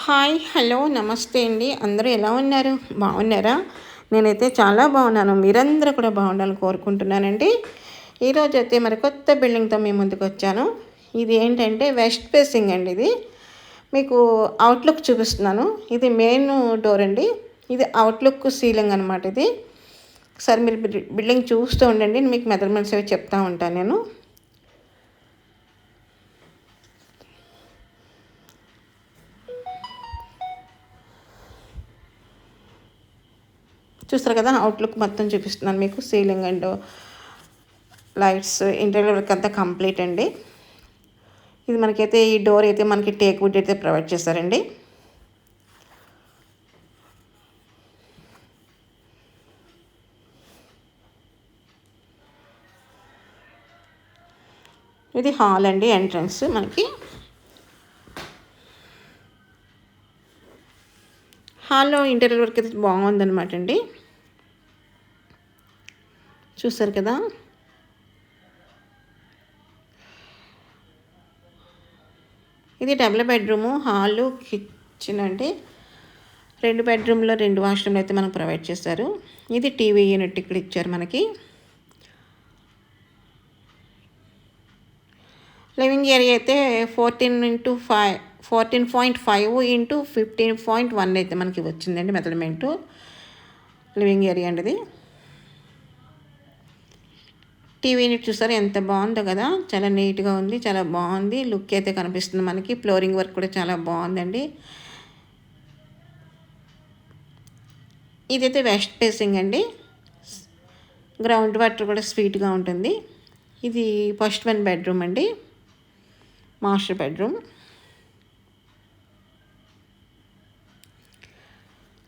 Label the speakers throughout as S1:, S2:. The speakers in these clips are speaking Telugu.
S1: హాయ్ హలో నమస్తే అండి. అందరూ ఎలా ఉన్నారు? బాగున్నారా? నేనైతే చాలా బాగున్నాను. మీరందరూ కూడా బాగుండాలని కోరుకుంటున్నానండి. ఈరోజు అయితే మరి కొత్త బిల్డింగ్తో మీ ముందుకు వచ్చాను. ఇది ఏంటంటే వెస్ట్ ఫేసింగ్ అండి. ఇది మీకు అవుట్లుక్ చూపిస్తున్నాను. ఇది మెయిన్ డోర్ అండి. ఇది అవుట్లుక్ సీలింగ్ అనమాట. ఇది ఒకసారి మీరు బిల్డింగ్ చూస్తూ ఉండండి. మీకు మెజర్మెంట్స్ అవి చెప్తా ఉంటాను నేను. చూస్తారు కదా, అవుట్లుక్ మొత్తం చూపిస్తున్నాను మీకు. Ceiling and lights interior work అంతా కంప్లీట్ అండి. ఇది మనకైతే ఈ డోర్ అయితే మనకి టేక్ వుడ్ అయితే ప్రొవైడ్ చేశారండి. ఇది హాల్ అండి, ఎంట్రన్స్. మనకి హాల్లో ఇంటీరియర్ వర్క్ అయితే బాగుందన్నమాట అండి. చూసారు కదా, ఇది డబుల్ బెడ్రూము, హాలు, కిచెన్ అండి. 2 బెడ్రూమ్లో 2 వాష్రూమ్లు అయితే మనకు ప్రొవైడ్ చేశారు. ఇది టీవీ యూనిట్ ఇక్కడ ఇచ్చారు మనకి. లివింగ్ ఏరియా అయితే 14.5 ఇంటూ 15.1 అయితే మనకి వచ్చిందండి మెజర్మెంటు. లివింగ్ ఏరియా అండి ఇది. టీవీ యూనిట్ చూసారా ఎంత బాగుందో కదా, చాలా నీట్గా ఉంది, చాలా బాగుంది. లుక్ అయితే కనిపిస్తుంది మనకి. ఫ్లోరింగ్ వర్క్ కూడా చాలా బాగుందండి. ఇదైతే వెస్ట్ ఫేసింగ్ అండి. గ్రౌండ్ వాటర్ కూడా స్వీట్గా ఉంటుంది. ఇది ఫస్ట్ 1 బెడ్రూమ్ అండి, మాస్టర్ బెడ్రూమ్.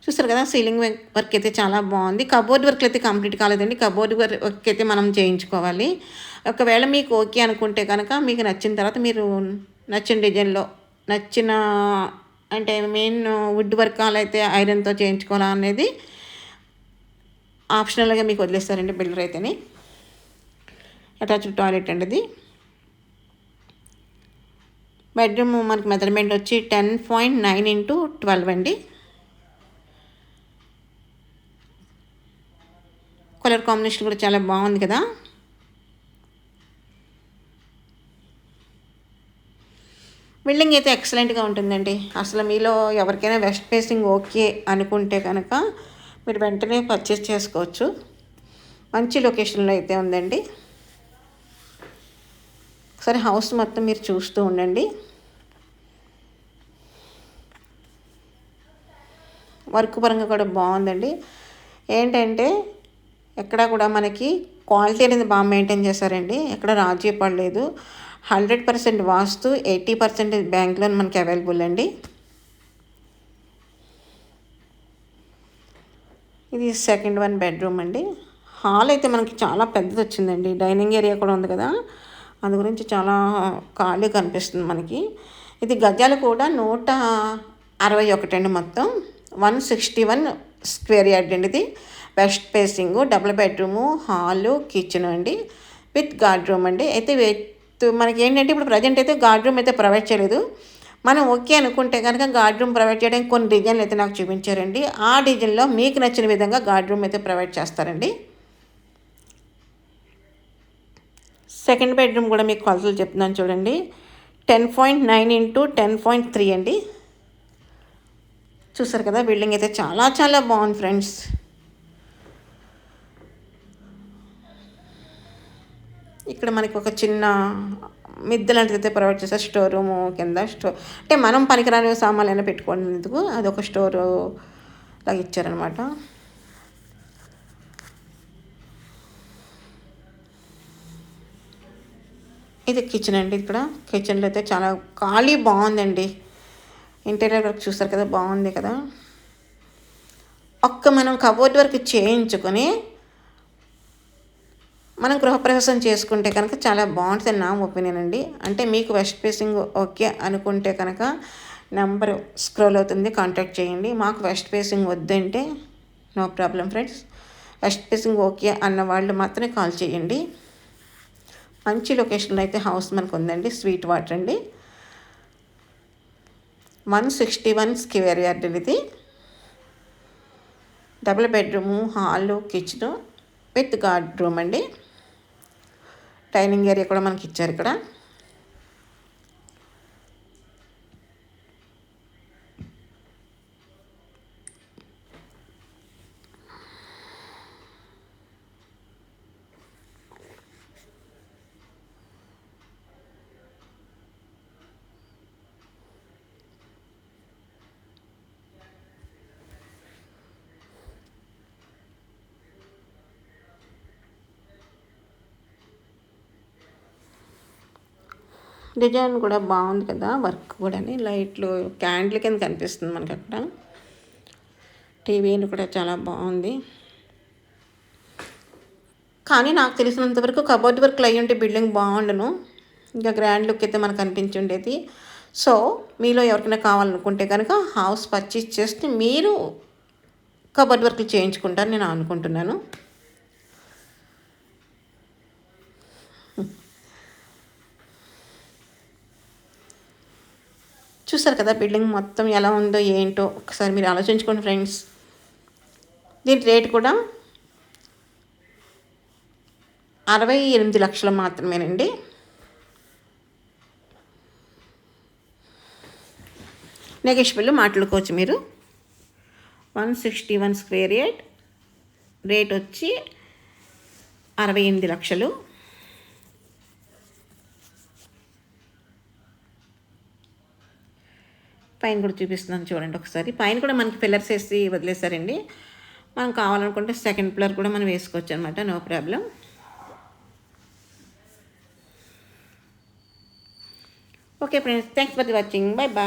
S1: చూస్తారు కదా, సీలింగ్ వర్క్ అయితే చాలా బాగుంది. కబోర్డ్ వర్క్ అయితే కంప్లీట్ కాలేదండి. కబోర్డ్ వర్క్ అయితే మనం చేయించుకోవాలి. ఒకవేళ మీకు ఓకే అనుకుంటే కనుక మీకు నచ్చిన తర్వాత మీరు నచ్చిన డిజైన్లో నచ్చిన అంటే మెయిన్ వుడ్ వర్క్ అయితే ఐరన్తో చేయించుకోవాలా అనేది ఆప్షనల్గా మీకు వదిలేస్తారండి బిల్డర్ అయితేని. అటాచ్డ్ టాయిలెట్ అండి ఇది. బెడ్రూమ్ మనకి మెజర్మెంట్ వచ్చి 10.9 ఇంటూ 12 అండి. కలర్ కాంబినేషన్ కూడా చాలా బాగుంది కదా. బిల్డింగ్ అయితే ఎక్సలెంట్గా ఉంటుందండి. అసలు మీలో ఎవరికైనా వెస్ట్ ఫేసింగ్ ఓకే అనుకుంటే కనుక మీరు వెంటనే పర్చేస్ చేసుకోవచ్చు. మంచి లొకేషన్లో అయితే ఉందండి. ఒకసారి హౌస్ మొత్తం మీరు చూస్తూ ఉండండి. వర్క్ పరంగా కూడా బాగుందండి. ఏంటంటే ఎక్కడ కూడా మనకి క్వాలిటీ అనేది బాగా మెయింటైన్ చేశారండి. ఎక్కడ రాజీ పడలేదు. 100% వాస్తు, 80% బ్యాంక్ లోన్ మనకి అవైలబుల్ అండి. ఇది సెకండ్ 1 బెడ్రూమ్ అండి. హాల్ అయితే మనకి చాలా పెద్దది వచ్చిందండి. డైనింగ్ ఏరియా కూడా ఉంది కదా, అందు గురించి చాలా ఖాళీ కనిపిస్తుంది మనకి. ఇది గజాలు కూడా 161 అండి. మొత్తం 161 స్క్వేర్ యార్డ్ అండి. ఇది west facing, double bedroom, hall, kitchen అండి, విత్ గార్డ్ రూమ్ అండి. అయితే మనకి ఏంటంటే ఇప్పుడు ప్రజెంట్ అయితే గార్డ్ రూమ్ అయితే ప్రొవైడ్ చేయలేదు. మనం ఓకే అనుకుంటే కనుక గార్డ్ రూమ్ ప్రొవైడ్ చేయడానికి కొన్ని డిజైన్లు అయితే నాకు చూపించారండి. ఆ డిజైన్లో మీకు నచ్చిన విధంగా గార్డ్ రూమ్ అయితే ప్రొవైడ్ చేస్తారండి. సెకండ్ బెడ్రూమ్ కూడా మీకు కొలతలు చెప్తున్నాను చూడండి. 10.9 ఇంటూ 10.3 అండి. చూసారు కదా, బిల్డింగ్ అయితే చాలా చాలా బాగుంది ఫ్రెండ్స్. ఇక్కడ మనకి ఒక చిన్న మిద్దె లాంటిది అయితే ప్రొవైడ్ చేస్తారు. స్టోర్ రూము కింద అంటే మనం పనికిరాని సామాన్లు అయినా పెట్టుకునేందుకు అదొక స్టోరు లాగా ఇచ్చారనమాట. ఇది కిచెన్ అండి. ఇక్కడ కిచెన్లో అయితే చాలా ఖాళీ బాగుందండి. ఇంటీరియర్ వర్క్ చూస్తారు కదా, బాగుంది కదా. మనం కబోర్డ్ వర్క్ చేయించుకొని మనం గృహప్రవేశం చేసుకుంటే కనుక చాలా బాగుంటుంది నా ఒపీనియన్ అండి. అంటే మీకు వెస్ట్ ఫేసింగ్ ఓకే అనుకుంటే కనుక నెంబర్ స్క్రోల్ అవుతుంది, కాంటాక్ట్ చేయండి. మాకు వెస్ట్ ఫేసింగ్ వద్దంటే no problem friends. West facing okay అన్న వాళ్ళు మాత్రమే కాల్ చేయండి. మంచి లొకేషన్లో అయితే హౌస్ మనకు ఉందండి. స్వీట్ వాటర్ అండి. 161 స్క్వేర్ యార్డ్ ఇది. Double bedroom, hall, kitchen with guard room అండి. డైనింగ్ ఏరియా కూడా మనకి ఇచ్చారు ఇక్కడ. డిజైన్ కూడా బాగుంది కదా, వర్క్ కూడా లైట్లు క్యాండిల్ కింద కనిపిస్తుంది మనకి అక్కడ. టీవీని కూడా చాలా బాగుంది. కానీ నాకు తెలిసినంతవరకు కబోర్డ్ వర్క్లు అయ్యి ఉంటే బిల్డింగ్ బాగుండును, ఇంకా గ్రాండ్ లుక్ అయితే మనకు అనిపించి ఉండేది. సో మీలో ఎవరికైనా కావాలనుకుంటే కనుక హౌస్ పర్చేస్ చేస్తే మీరు కబోర్డ్ వర్క్లు చేయించుకుంటారు నేను అనుకుంటున్నాను. చూసారు కదా బిల్డింగ్ మొత్తం ఎలా ఉందో ఏంటో ఒకసారి మీరు ఆలోచించుకోండి ఫ్రెండ్స్. దీని రేట్ కూడా 68 లక్షలు మాత్రమేనండి. నెగోషియబుల్ మాట్లాడుకోవచ్చు మీరు. 161 స్క్వేర్ యార్డ్, రేట్ వచ్చి 68 లక్షలు. పైన కూడా చూపిస్తున్నాను చూడండి ఒకసారి. పైన కూడా మనకి పిల్లర్స్ వేసి వదిలేశారండి. మనం కావాలనుకుంటే సెకండ్ పిల్లర్ కూడా మనం వేసుకోవచ్చు అనమాట, no problem. Okay friends, thanks for watching, bye bye.